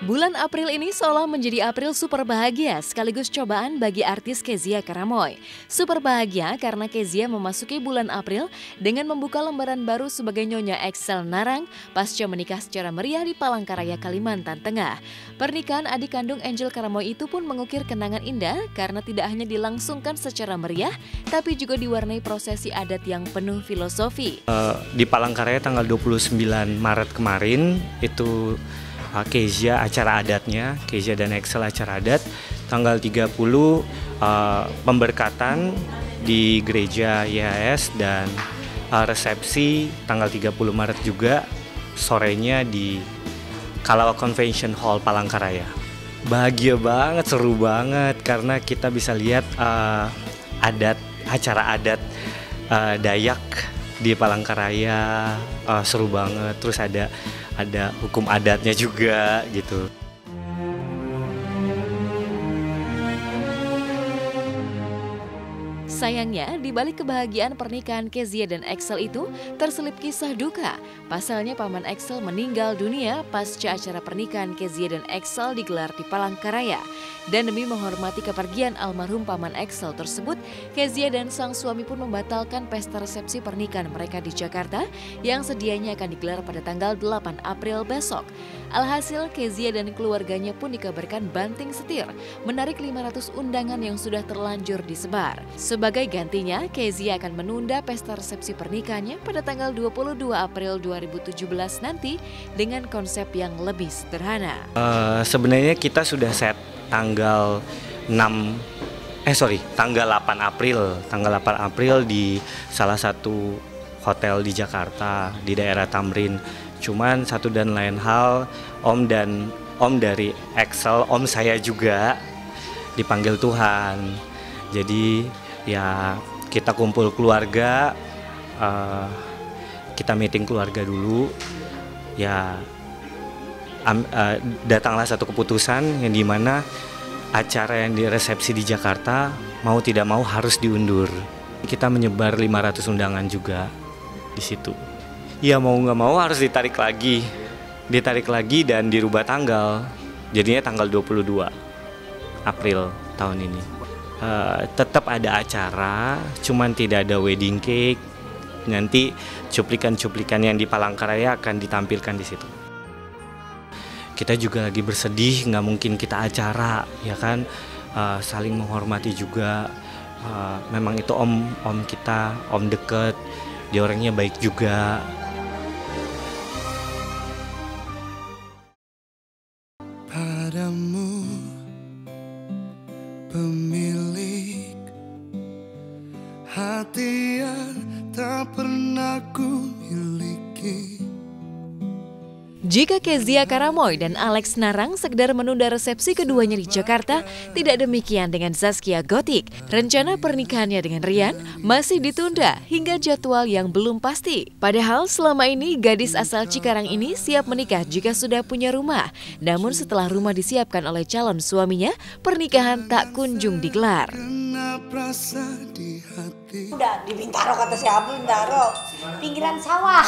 Bulan April ini seolah menjadi April super bahagia sekaligus cobaan bagi artis Kezia Karamoy. Super bahagia karena Kezia memasuki bulan April dengan membuka lembaran baru sebagai Nyonya Excel Narang pasca menikah secara meriah di Palangkaraya, Kalimantan Tengah. Pernikahan adik kandung Angel Karamoy itu pun mengukir kenangan indah karena tidak hanya dilangsungkan secara meriah, tapi juga diwarnai prosesi adat yang penuh filosofi. Di Palangkaraya tanggal 29 Maret kemarin itu Kezia acara adatnya, Kezia dan Excel acara adat. Tanggal 30 pemberkatan di gereja YHS dan resepsi tanggal 30 Maret juga sorenya di Kalawa Convention Hall Palangkaraya. Bahagia banget, seru banget karena kita bisa lihat acara adat Dayak di Palangkaraya, seru banget. Terus ada hukum adatnya juga gitu. Sayangnya, di balik kebahagiaan pernikahan Kezia dan Excel itu terselip kisah duka. Pasalnya paman Excel meninggal dunia pasca acara pernikahan Kezia dan Excel digelar di Palangkaraya. Dan demi menghormati kepergian almarhum paman Excel tersebut, Kezia dan sang suami pun membatalkan pesta resepsi pernikahan mereka di Jakarta yang sedianya akan digelar pada tanggal 8 April besok. Alhasil, Kezia dan keluarganya pun dikabarkan banting setir, menarik 500 undangan yang sudah terlanjur disebar. Sebagai gantinya, Kezia akan menunda pesta resepsi pernikahannya pada tanggal 22 April 2017 nanti dengan konsep yang lebih sederhana. Sebenarnya kita sudah set tanggal 8 April di salah satu hotel di Jakarta di daerah Tamrin. Cuman satu dan lain hal, Om dari Excel, Om saya juga dipanggil Tuhan. Jadi ya kita kumpul keluarga, kita meeting keluarga dulu. Ya datanglah satu keputusan yang dimana acara yang diresepsi di Jakarta mau tidak mau harus diundur. Kita menyebar 500 undangan juga di situ. Ya mau nggak mau harus ditarik lagi dan dirubah tanggal. Jadinya tanggal 22 April tahun ini. Tetap ada acara, cuman tidak ada wedding cake. Nanti cuplikan-cuplikan yang di Palangkaraya akan ditampilkan di situ. Kita juga lagi bersedih, nggak mungkin kita acara, ya kan, saling menghormati juga. Memang itu om kita, om deket, dia orangnya baik juga. Padamu pemilik hati yang tak pernah ku miliki. Jika Kezia Karamoy dan Alex Narang sekedar menunda resepsi keduanya di Jakarta, tidak demikian dengan Zaskia Gotik. Rencana pernikahannya dengan Rian masih ditunda hingga jadwal yang belum pasti. Padahal selama ini gadis asal Cikarang ini siap menikah jika sudah punya rumah. Namun setelah rumah disiapkan oleh calon suaminya, pernikahan tak kunjung digelar. Udah di Bintaro, kata siapa Bintaro? Pinggiran sawah.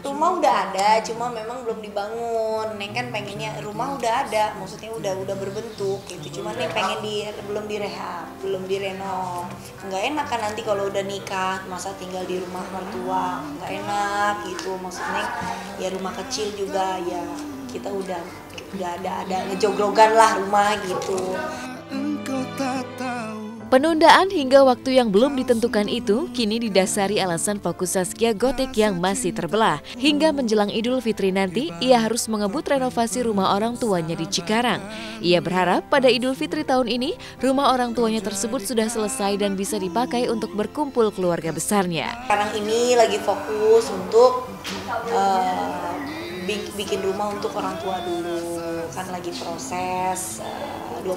Rumah udah ada, cuma memang belum dibangun. Neng kan pengennya rumah udah ada, maksudnya udah berbentuk gitu. Cuma Neng pengen belum direhab, belum direnov. Nggak enak kan nanti kalau udah nikah, masa tinggal di rumah mertua, nggak enak gitu. Maksudnya ya rumah kecil juga ya kita udah ada ngejogrogan lah rumah gitu. Penundaan hingga waktu yang belum ditentukan itu kini didasari alasan fokus Zaskia Gotik yang masih terbelah. Hingga menjelang Idul Fitri nanti, ia harus mengebut renovasi rumah orang tuanya di Cikarang. Ia berharap pada Idul Fitri tahun ini, rumah orang tuanya tersebut sudah selesai dan bisa dipakai untuk berkumpul keluarga besarnya. Sekarang ini lagi fokus untuk bikin rumah untuk orang tua dulu. Kan lagi proses, 20%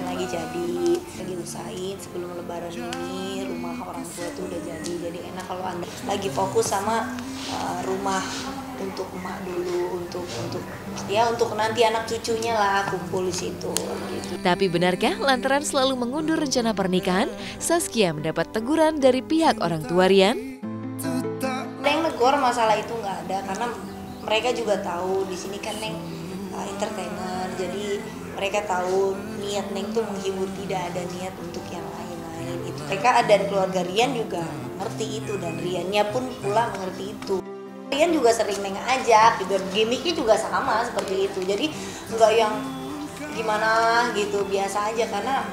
lagi jadi. Lagi usahain sebelum lebaran ini rumah orang tua tuh udah jadi enak kalau Anda lagi fokus sama rumah untuk emak dulu, untuk nanti anak cucunya lah kumpul di situ gitu. Tapi benarkah lantaran selalu mengundur rencana pernikahan, Zaskia mendapat teguran dari pihak orang tua Rian? Ada yang negor masalah itu nggak ada, karena mereka juga tahu di sini kan Neng entertainer, jadi mereka tahu niat Neng tuh menghibur, tidak ada niat untuk yang lain-lain itu. Mereka dan keluarga Rian juga ngerti itu, dan Riannya pun pula mengerti itu. Rian juga sering Neng ajak gitu, gimmicknya juga sama seperti itu, jadi nggak yang gimana gitu, biasa aja karena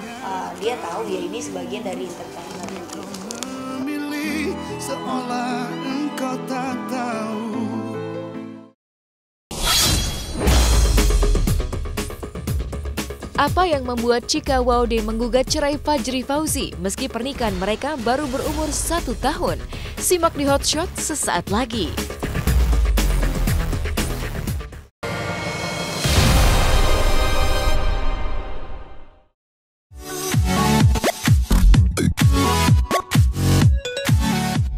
dia tahu ya ini sebagian dari entertainer gitu. Milih seolah engkau tak tahu. Apa yang membuat Chika Waude menggugat cerai Fajri Fauzi meski pernikahan mereka baru berumur 1 tahun? Simak di Hot Shot sesaat lagi.